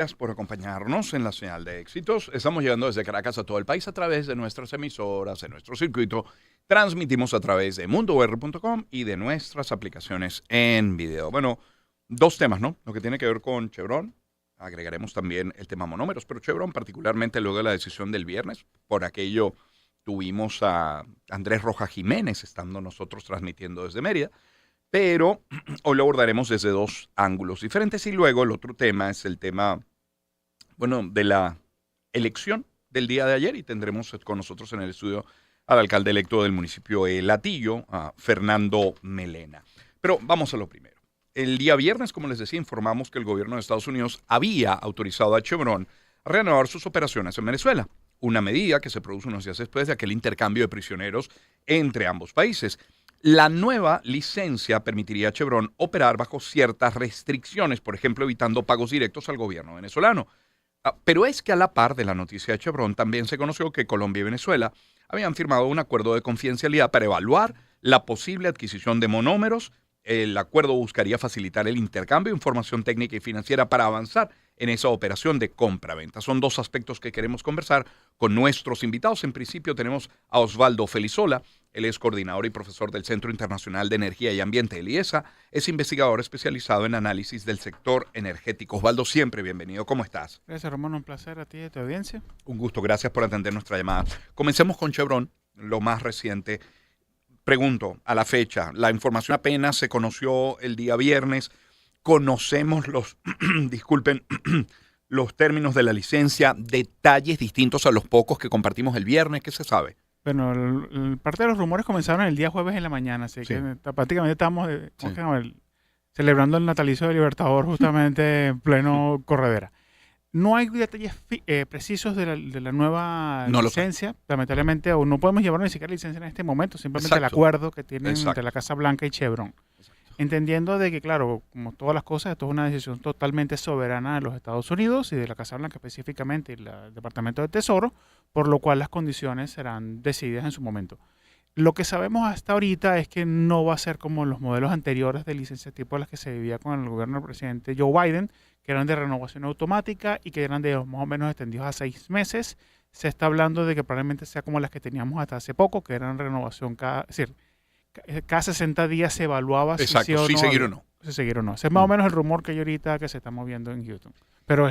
Gracias por acompañarnos en la señal de éxitos. Estamos llegando desde Caracas a todo el país a través de nuestras emisoras, en nuestro circuito. Transmitimos a través de mundour.com y de nuestras aplicaciones en video. Bueno, dos temas, ¿no? Lo que tiene que ver con Chevron. Agregaremos también el tema monómeros, pero Chevron particularmente luego de la decisión del viernes. Por aquello tuvimos a Andrés Rojas Jiménez estando nosotros transmitiendo desde Mérida. Pero hoy lo abordaremos desde dos ángulos diferentes y luego el otro tema es el tema, bueno, de la elección del día de ayer y tendremos con nosotros en el estudio al alcalde electo del municipio de Latillo, a Fernando Melena. Pero vamos a lo primero. El día viernes, como les decía, informamos que el gobierno de Estados Unidos había autorizado a Chevron a reanudar sus operaciones en Venezuela, una medida que se produce unos días después de aquel intercambio de prisioneros entre ambos países. La nueva licencia permitiría a Chevron operar bajo ciertas restricciones, por ejemplo, evitando pagos directos al gobierno venezolano. Pero es que a la par de la noticia de Chevron también se conoció que Colombia y Venezuela habían firmado un acuerdo de confidencialidad para evaluar la posible adquisición de monómeros. El acuerdo buscaría facilitar el intercambio de información técnica y financiera para avanzar en esa operación de compra-venta. Son dos aspectos que queremos conversar con nuestros invitados. En principio tenemos a Osvaldo Felizola. Él es coordinador y profesor del Centro Internacional de Energía y Ambiente, el IESA. Es investigador especializado en análisis del sector energético. Osvaldo, siempre bienvenido. ¿Cómo estás? Gracias, Romano. Un placer a ti y a tu audiencia. Un gusto. Gracias por atender nuestra llamada. Comencemos con Chevron, lo más reciente. Pregunto, a la fecha, la información apenas se conoció el día viernes. Conocemos los, disculpen, los términos de la licencia, detalles distintos a los pocos que compartimos el viernes. ¿Qué se sabe? Bueno, parte de los rumores comenzaron el día jueves en la mañana, así Sí. que prácticamente estamos Sí. celebrando el natalicio del Libertador justamente en pleno corredera. No hay detalles precisos de la nueva No lo sé. licencia. Lamentablemente, o no podemos llevar ni siquiera licencia en este momento, simplemente el Exacto. acuerdo que tienen Exacto. entre la Casa Blanca y Chevron. Entendiendo de que, claro, como todas las cosas, esto es una decisión totalmente soberana de los Estados Unidos y de la Casa Blanca específicamente y el Departamento de Tesoro, por lo cual las condiciones serán decididas en su momento. Lo que sabemos hasta ahorita es que no va a ser como los modelos anteriores de licencia tipo las que se vivía con el gobierno del presidente Joe Biden, que eran de renovación automática y que eran de más o menos extendidos a 6 meses. Se está hablando de que probablemente sea como las que teníamos hasta hace poco, que eran renovación cada 60 días se evaluaba Exacto, sí o sí no, seguir o no. si seguir o no. Ese es más o menos el rumor que hay ahorita que se está moviendo en Houston. Pero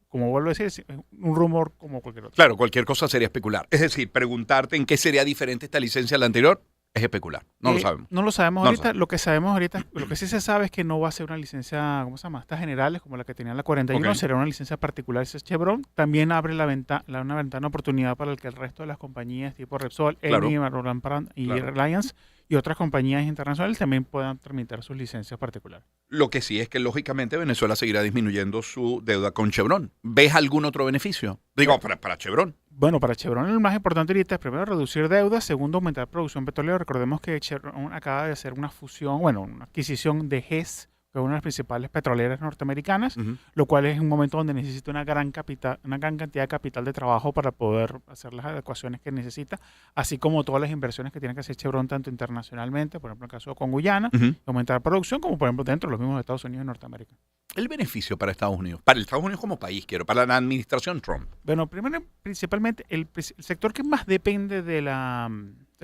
como vuelvo a decir, es un rumor como cualquier otro. Claro, cualquier cosa sería especular. Es decir, preguntarte en qué sería diferente esta licencia a la anterior es especular. No lo sabemos. No lo sabemos No lo ahorita. sabemos. Lo que sabemos ahorita, lo que sí se sabe es que no va a ser una licencia, ¿cómo se llama? Estas generales, como la que tenía la 41, Ok. será una licencia particular. Ese es Chevron. También abre una ventana de oportunidad para el que el resto de las compañías tipo Repsol, Claro. Eni, Roland Brand y Claro. Reliance y otras compañías internacionales también puedan tramitar sus licencias particulares. Lo que sí es que, lógicamente, Venezuela seguirá disminuyendo su deuda con Chevron. ¿Ves algún otro beneficio? Digo, para Chevron. Bueno, para Chevron el más importante ahorita es primero reducir deuda, segundo aumentar producción petrolera. Recordemos que Chevron acaba de hacer una fusión, bueno, una adquisición de Hess, que es una de las principales petroleras norteamericanas, Ujú. lo cual es un momento donde necesita una gran cantidad de capital de trabajo para poder hacer las adecuaciones que necesita, así como todas las inversiones que tiene que hacer Chevron tanto internacionalmente, por ejemplo en el caso con Guyana, Ujú. aumentar producción, como por ejemplo dentro de los mismos Estados Unidos y Norteamérica. El beneficio para Estados Unidos, para Estados Unidos como país, para la administración Trump. Bueno, primero, principalmente, el sector que más depende del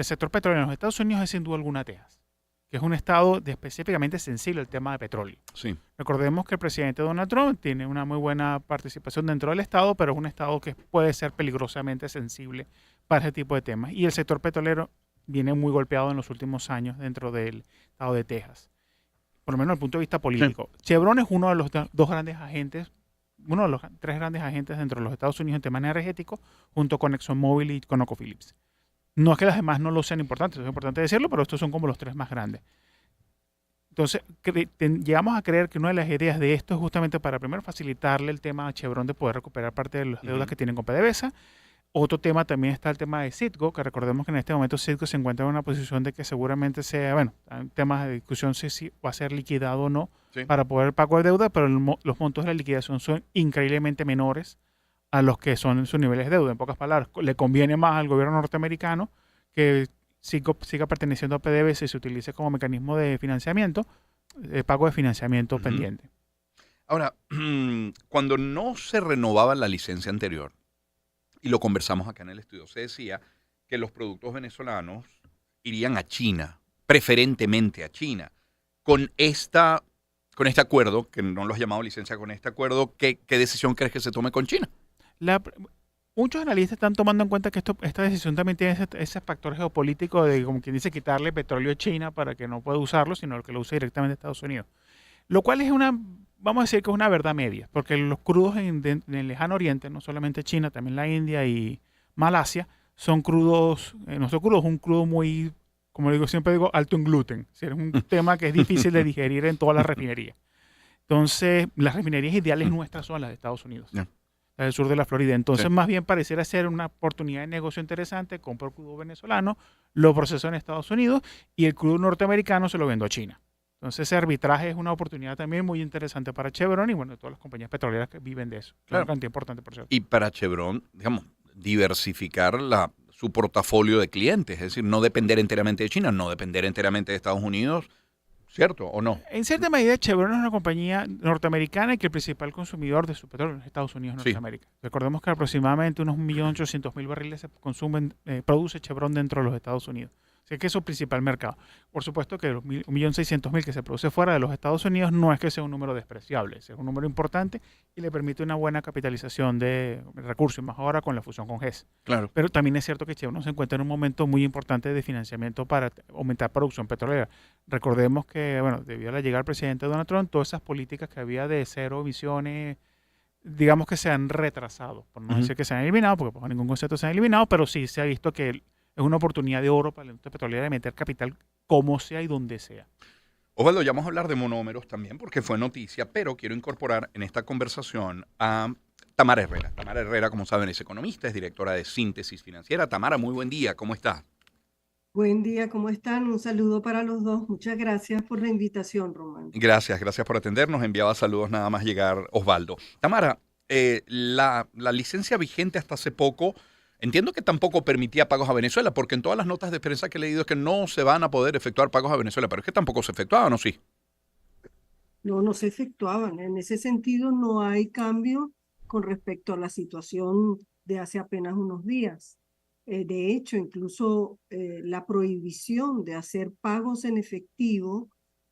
sector petrolero en los Estados Unidos es sin duda alguna Texas, que es un estado específicamente sensible al tema de petróleo. Sí. Recordemos que el presidente Donald Trump tiene una muy buena participación dentro del estado, pero es un estado que puede ser peligrosamente sensible para ese tipo de temas. Y el sector petrolero viene muy golpeado en los últimos años dentro del estado de Texas, por lo menos desde el punto de vista político. Sí. Chevron es uno de los dos grandes agentes, uno de los 3 grandes agentes dentro de los Estados Unidos en temas energéticos, junto con ExxonMobil y ConocoPhillips. No es que las demás no lo sean importantes, es importante decirlo, pero estos son como los 3 más grandes. Entonces, llegamos a creer que una de las ideas de esto es justamente para primero facilitarle el tema a Chevron de poder recuperar parte de las deudas que tienen con PDVSA. Otro tema también está el tema de Citgo, que recordemos que en este momento Citgo se encuentra en una posición de que seguramente sea, bueno, hay temas de discusión si va a ser liquidado o no para poder pago de deuda, pero los montos de la liquidación son increíblemente menores a los que son sus niveles de deuda. En pocas palabras, le conviene más al gobierno norteamericano que siga perteneciendo a PDVSA y se utilice como mecanismo de financiamiento, de pago de financiamiento pendiente. Ahora, cuando no se renovaba la licencia anterior, y lo conversamos acá en el estudio, se decía que los productos venezolanos irían a China, preferentemente a China. Con con este acuerdo, que no lo has llamado licencia, con este acuerdo, ¿qué decisión crees que se tome con China? La, Muchos analistas están tomando en cuenta que esta decisión también tiene ese factor geopolítico de, como quien dice, quitarle petróleo a China para que no pueda usarlo, sino que lo use directamente a Estados Unidos. Lo cual es vamos a decir que es una verdad media, porque los crudos en el lejano oriente, no solamente China, también la India y Malasia, son crudos, no son crudos, un crudo muy, como digo, siempre digo, alto en gluten. Es decir, es un tema que es difícil de digerir en todas las refinerías. Entonces, las refinerías ideales nuestras son las de Estados Unidos, Ya. las del sur de la Florida. Entonces, Sí. más bien pareciera ser una oportunidad de negocio interesante. Compro crudo venezolano, lo proceso en Estados Unidos y el crudo norteamericano se lo vendo a China. Entonces, ese arbitraje es una oportunidad también muy interesante para Chevron y, bueno, todas las compañías petroleras que viven de eso. Claro. Una cantidad importante, por cierto. Y para Chevron, digamos, diversificar su portafolio de clientes, es decir, no depender enteramente de China, no depender enteramente de Estados Unidos, ¿cierto o no? En cierta medida, Chevron es una compañía norteamericana y que el principal consumidor de su petróleo es Estados Unidos, Sí. Norteamérica. Recordemos que aproximadamente unos 1.800.000 barriles se consumen, produce Chevron dentro de los Estados Unidos. Así que es su principal mercado. Por supuesto que los 1.600.000 que se produce fuera de los Estados Unidos no es que sea un número despreciable, es un número importante y le permite una buena capitalización de recursos, y más ahora con la fusión con GES. Claro. Pero también es cierto que Chevron se encuentra en un momento muy importante de financiamiento para aumentar producción petrolera. Recordemos que, bueno, debido a la llegada del presidente Donald Trump, todas esas políticas que había de cero emisiones, digamos que se han retrasado, por no decir que se han eliminado, porque bajo ningún concepto se han eliminado, pero sí se ha visto que es una oportunidad de oro para la industria petrolera de meter capital como sea y donde sea. Osvaldo, ya vamos a hablar de monómeros también porque fue noticia, pero quiero incorporar en esta conversación a Tamara Herrera. Tamara Herrera, como saben, es economista, es directora de Síntesis Financiera. Tamara, muy buen día, ¿cómo está? Buen día, ¿cómo están? Un saludo para los dos. Muchas gracias por la invitación, Román. Gracias por atendernos. Enviaba saludos nada más llegar Osvaldo. Tamara, la licencia vigente hasta hace poco, entiendo que tampoco permitía pagos a Venezuela, porque en todas las notas de prensa que he leído es que no se van a poder efectuar pagos a Venezuela, pero es que tampoco se efectuaban, ¿o sí? No se efectuaban. En ese sentido, no hay cambio con respecto a la situación de hace apenas unos días. De hecho, incluso la prohibición de hacer pagos en efectivo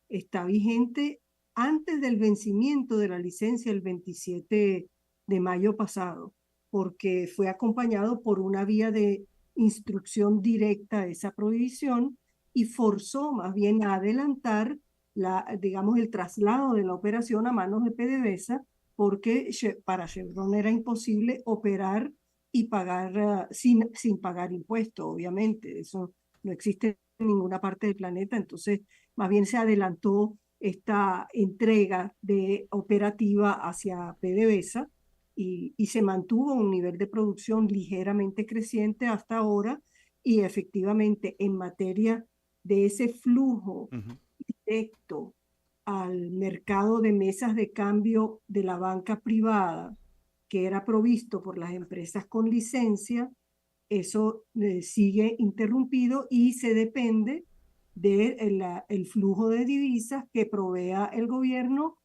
está vigente antes del vencimiento de la licencia el 27 de mayo pasado, porque fue acompañado por una vía de instrucción directa a esa prohibición y forzó más bien a adelantar digamos, el traslado de la operación a manos de PDVSA, porque para Chevron era imposible operar y pagar sin pagar impuestos, obviamente. Eso no existe en ninguna parte del planeta. Entonces, más bien se adelantó esta entrega de operativa hacia PDVSA y se mantuvo un nivel de producción ligeramente creciente hasta ahora. Y efectivamente, en materia de ese flujo directo al mercado de mesas de cambio de la banca privada, que era provisto por las empresas con licencia, eso sigue interrumpido y se depende del flujo de divisas que provea el gobierno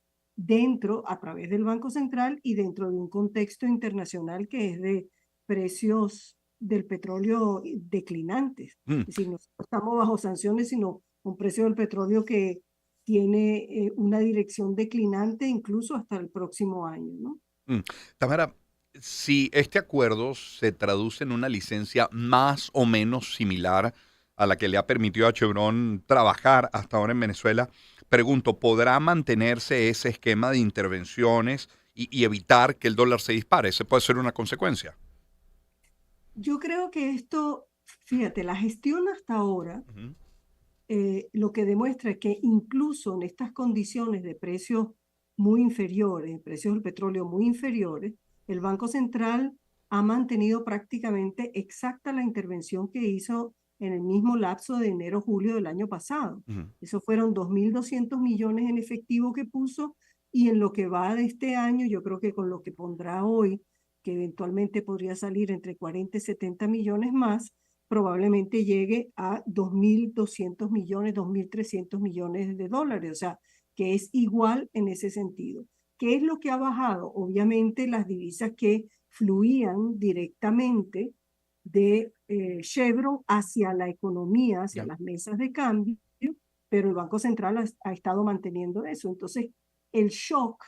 a través del Banco Central y dentro de un contexto internacional que es de precios del petróleo declinantes. Mm. Es decir, no estamos bajo sanciones, sino un precio del petróleo que tiene una dirección declinante incluso hasta el próximo año, ¿no? Mm. Tamara, si este acuerdo se traduce en una licencia más o menos similar a la que le ha permitido a Chevron trabajar hasta ahora en Venezuela, pregunto, ¿podrá mantenerse ese esquema de intervenciones y evitar que el dólar se dispare? ¿Ese puede ser una consecuencia? Yo creo que esto, fíjate, la gestión hasta ahora Ujú. lo que demuestra es que incluso en estas condiciones de precios muy inferiores, precios del petróleo muy inferiores, el Banco Central ha mantenido prácticamente exacta la intervención que hizo en el mismo lapso de enero-julio del año pasado. Ujú. Eso fueron 2.200 millones en efectivo que puso y en lo que va de este año, yo creo que con lo que pondrá hoy, que eventualmente podría salir entre 40 y 70 millones más, probablemente llegue a 2.200 millones, 2.300 millones de dólares, o sea, que es igual en ese sentido. ¿Qué es lo que ha bajado? Obviamente las divisas que fluían directamente de Chevron hacia la economía, hacia Ya. las mesas de cambio, pero el Banco Central ha estado manteniendo eso. Entonces, el shock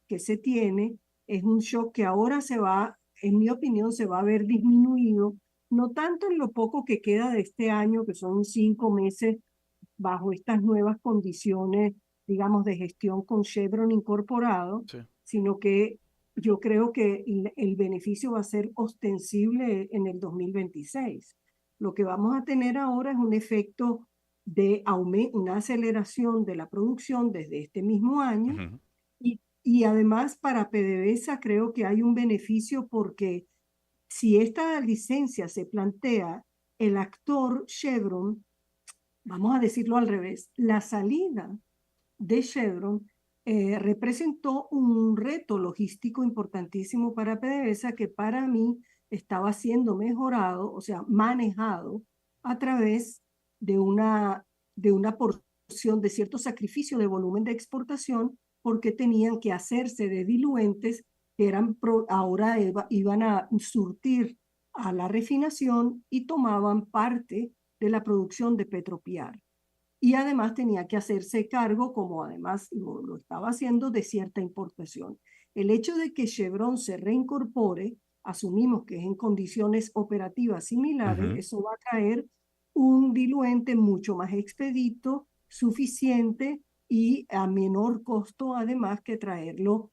que se tiene es un shock que ahora se va, en mi opinión, se va a ver disminuido, no tanto en lo poco que queda de este año, que son 5 meses bajo estas nuevas condiciones, digamos, de gestión con Chevron incorporado, Sí. sino que yo creo que el beneficio va a ser ostensible en el 2026. Lo que vamos a tener ahora es un efecto de aumento, una aceleración de la producción desde este mismo año Ujú. y además para PDVSA creo que hay un beneficio porque si esta licencia se plantea, el actor Chevron, vamos a decirlo al revés, la salida de Chevron representó un reto logístico importantísimo para PDVSA que para mí estaba siendo mejorado, o sea, manejado a través de una porción de cierto sacrificio de volumen de exportación porque tenían que hacerse de diluentes que ahora iban a surtir a la refinación y tomaban parte de la producción de Petropiar y además tenía que hacerse cargo, como además lo estaba haciendo, de cierta importación. El hecho de que Chevron se reincorpore, asumimos que es en condiciones operativas similares, Ujú. eso va a traer un diluente mucho más expedito, suficiente y a menor costo, además que traerlo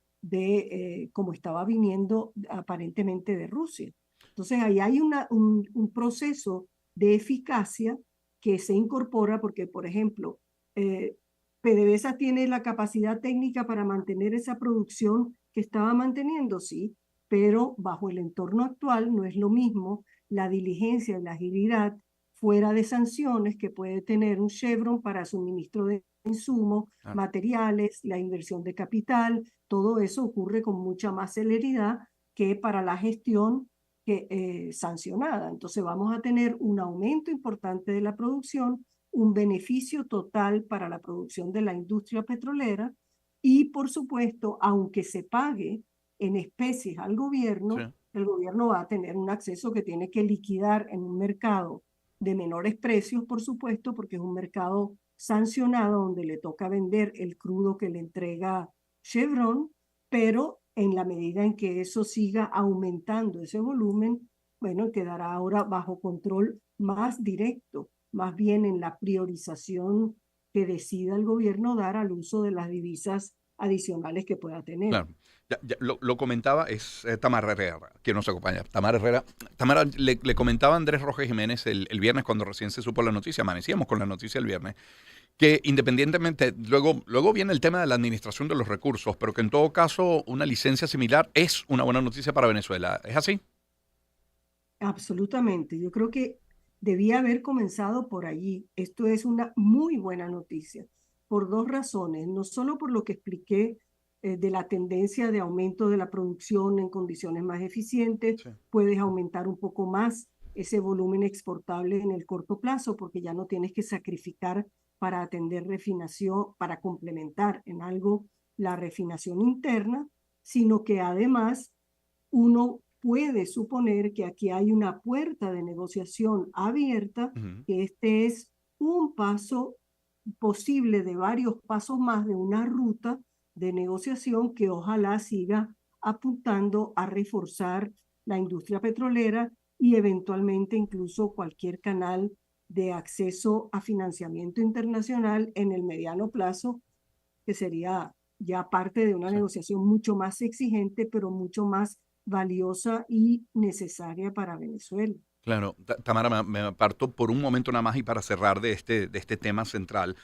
como estaba viniendo aparentemente de Rusia. Entonces ahí hay un proceso de eficacia que se incorpora porque, por ejemplo, eh, PDVSA tiene la capacidad técnica para mantener esa producción que estaba manteniendo, sí, pero bajo el entorno actual no es lo mismo la diligencia y la agilidad fuera de sanciones que puede tener un Chevron para suministro de insumos, Claro. materiales, la inversión de capital, todo eso ocurre con mucha más celeridad que para la gestión sancionada. Entonces vamos a tener un aumento importante de la producción, un beneficio total para la producción de la industria petrolera y, por supuesto, aunque se pague en especies al Sí. gobierno, el gobierno va a tener un acceso que tiene que liquidar en un mercado de menores precios, por supuesto, porque es un mercado sancionado donde le toca vender el crudo que le entrega Chevron, pero en la medida en que eso siga aumentando ese volumen, bueno, quedará ahora bajo control más directo, más bien en la priorización que decida el gobierno dar al uso de las divisas adicionales que pueda tener. Claro. Lo comentaba, es Tamara Herrera, quien nos acompaña. Tamara Herrera. Tamara, le comentaba a Andrés Rojas Jiménez el viernes cuando recién se supo la noticia, amanecíamos con la noticia el viernes, que independientemente, luego viene el tema de la administración de los recursos, pero que en todo caso una licencia similar es una buena noticia para Venezuela. ¿Es así? Absolutamente. Yo creo que debía haber comenzado por allí. Esto es una muy buena noticia por dos razones. No solo por lo que expliqué de la tendencia de aumento de la producción en condiciones más eficientes, Sí. puedes aumentar un poco más ese volumen exportable en el corto plazo porque ya no tienes que sacrificar para atender refinación, para complementar en algo la refinación interna, sino que además uno puede suponer que aquí hay una puerta de negociación abierta, Ujú. que este es un paso posible de varios pasos más de una ruta de negociación que ojalá siga apuntando a reforzar la industria petrolera y eventualmente incluso cualquier canal de acceso a financiamiento internacional en el mediano plazo, que sería ya parte de una Sí. negociación mucho más exigente, pero mucho más valiosa y necesaria para Venezuela. Claro, Tamara, me aparto por un momento nada más y para cerrar de este tema central.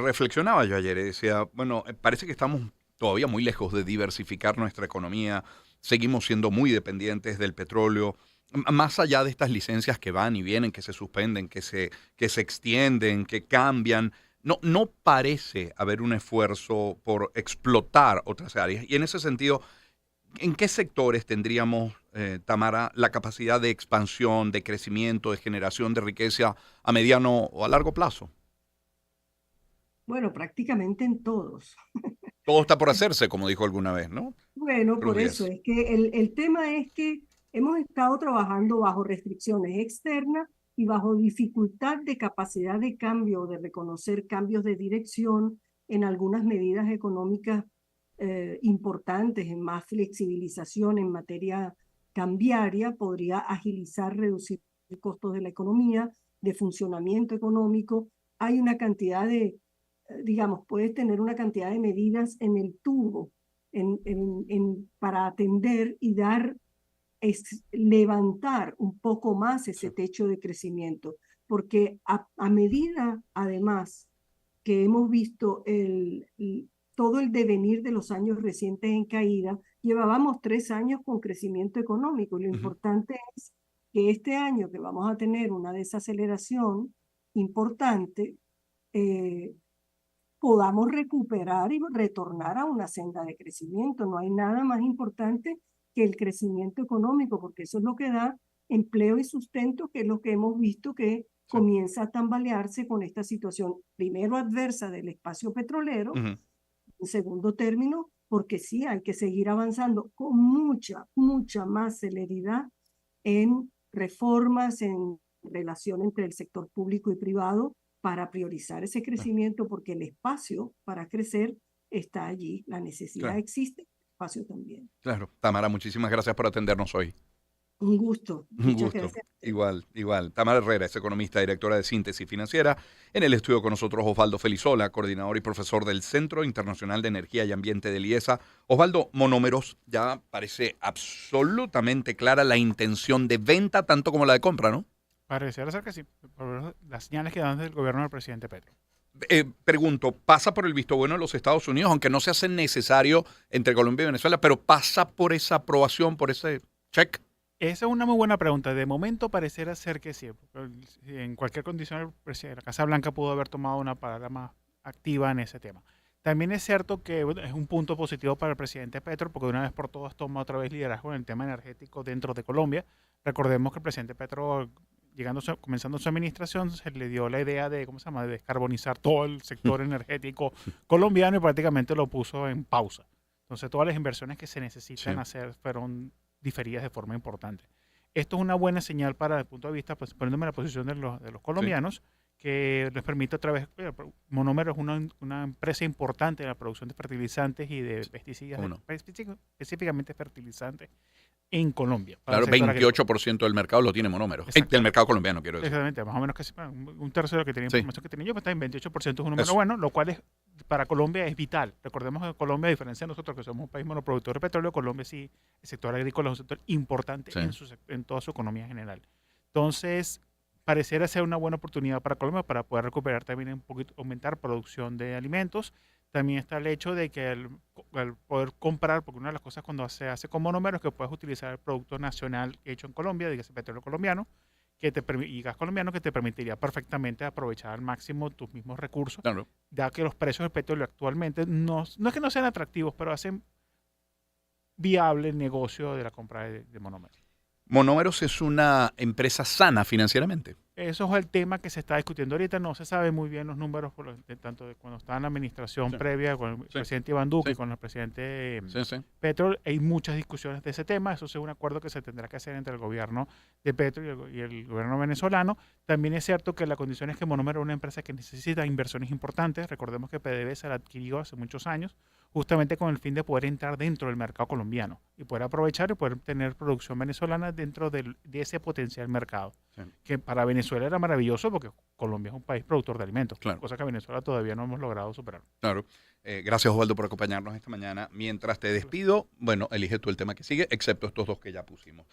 Reflexionaba yo ayer y decía, bueno, parece que estamos todavía muy lejos de diversificar nuestra economía, seguimos siendo muy dependientes del petróleo, más allá de estas licencias que van y vienen, que se suspenden, que se extienden, que cambian. No parece haber un esfuerzo por explotar otras áreas. Y en ese sentido, ¿en qué sectores tendríamos, Tamara, la capacidad de expansión, de crecimiento, de generación de riqueza a mediano o a largo plazo? Bueno, prácticamente en todos. Todo está por hacerse, como dijo alguna vez, ¿no? Bueno, Cruz por eso Díaz. es que el tema es que hemos estado trabajando bajo restricciones externas y bajo dificultad de capacidad de cambio, de reconocer cambios de dirección en algunas medidas económicas importantes, en más flexibilización en materia cambiaria, podría agilizar, reducir costos de la economía, de funcionamiento económico. Hay una cantidad de, digamos, puedes tener una cantidad de medidas en el tubo para atender y levantar un poco más ese techo de crecimiento, porque a medida, además, que hemos visto todo el devenir de los años recientes en caída, llevábamos 3 años con crecimiento económico, y lo importante es que este año que vamos a tener una desaceleración importante, podamos recuperar y retornar a una senda de crecimiento. No hay nada más importante que el crecimiento económico, porque eso es lo que da empleo y sustento, que es lo que hemos visto que comienza a tambalearse con esta situación, primero adversa del espacio petrolero, en segundo término, porque sí hay que seguir avanzando con mucha más celeridad en reformas, en relación entre el sector público y privado, para priorizar ese crecimiento, porque el espacio para crecer está allí, la necesidad existe, el espacio también. Claro. Tamara, muchísimas gracias por atendernos hoy. Un gusto. Un Muchas gusto. gracias. Igual. Tamara Herrera es economista, directora de Síntesis Financiera. En el estudio con nosotros Osvaldo Felizola, coordinador y profesor del Centro Internacional de Energía y Ambiente del IESA. Osvaldo, monómeros, ya parece absolutamente clara la intención de venta, tanto como la de compra, ¿no? Pareciera ser que sí, por las señales que dan del gobierno del presidente Petro. Pregunto, ¿pasa por el visto bueno de los Estados Unidos, aunque no se hace necesario entre Colombia y Venezuela, pero pasa por esa aprobación, por ese check? Esa es una muy buena pregunta. De momento pareciera ser que sí. En cualquier condición, la Casa Blanca pudo haber tomado una palabra más activa en ese tema. También es cierto que es un punto positivo para el presidente Petro, porque de una vez por todas toma otra vez liderazgo en el tema energético dentro de Colombia. Recordemos que el presidente Petro, comenzando su administración, se le dio la idea de, de descarbonizar todo el sector energético colombiano, y prácticamente lo puso en pausa. Entonces todas las inversiones que se necesitan hacer fueron diferidas de forma importante. Esto es una buena señal para el punto de vista, pues, poniéndome en la posición de los colombianos, que les permite otra vez, Monómero es una empresa importante en la producción de fertilizantes y de pesticidas, específicamente fertilizantes, en Colombia. Claro, 28% del mercado lo tiene monómeros. Del mercado colombiano, quiero decir. Exactamente, más o menos casi un tercio de lo que tenía información que tenía yo, pues está en 28%, es un número bueno, lo cual para Colombia es vital. Recordemos que Colombia, a diferencia de nosotros, que somos un país monoproductor de petróleo, Colombia sí, el sector agrícola es un sector importante en toda su economía general. Entonces, pareciera ser una buena oportunidad para Colombia para poder recuperar también un poquito, aumentar producción de alimentos. También está el hecho de que el poder comprar, porque una de las cosas cuando se hace con monómeros es que puedes utilizar el producto nacional hecho en Colombia, dígase petróleo colombiano, y gas colombiano, que te permitiría perfectamente aprovechar al máximo tus mismos recursos, ya que los precios del petróleo actualmente no es que no sean atractivos, pero hacen viable el negocio de la compra de monómeros. Monómeros es una empresa sana financieramente. Eso es el tema que se está discutiendo ahorita. No se sabe muy bien los números, tanto de cuando estaba en la administración previa con el presidente Iván Duque y con el presidente Petro. Hay muchas discusiones de ese tema. Eso es un acuerdo que se tendrá que hacer entre el gobierno de Petro y el gobierno venezolano. También es cierto que la condición es que Monómero es una empresa que necesita inversiones importantes. Recordemos que PDVSA la adquirió hace muchos años, justamente con el fin de poder entrar dentro del mercado colombiano y poder aprovechar y poder tener producción venezolana dentro de ese potencial mercado, que para Venezuela era maravilloso porque Colombia es un país productor de alimentos, cosa que Venezuela todavía no hemos logrado superar. Claro. Gracias, Osvaldo, por acompañarnos esta mañana. Mientras te despido, bueno, elige tú el tema que sigue, excepto estos dos que ya pusimos.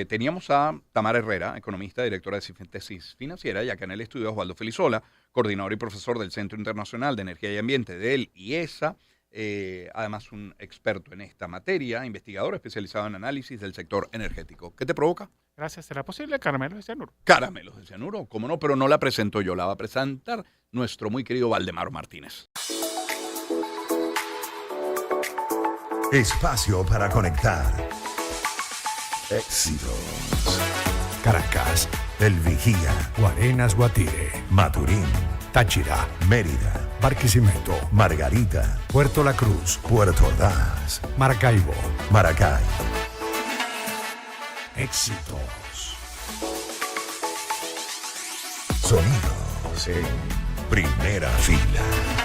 Teníamos a Tamara Herrera, economista, directora de Síntesis Financiera, y acá en el estudio Osvaldo Felizola, coordinador y profesor del Centro Internacional de Energía y Ambiente del IESA, además un experto en esta materia, investigador especializado en análisis del sector energético. ¿Qué te provoca? Gracias. ¿Será posible caramelos de cianuro? Caramelos de cianuro, cómo no, pero no la presento yo, la va a presentar nuestro muy querido Valdemar Martínez. Espacio para conectar. Éxitos. Caracas, El Vigía, Guarenas, Guatire, Maturín, Táchira, Mérida, Barquisimeto, Margarita, Puerto La Cruz, Puerto Ordaz, Maracaibo, Maracay. Éxitos. Sonidos en primera fila.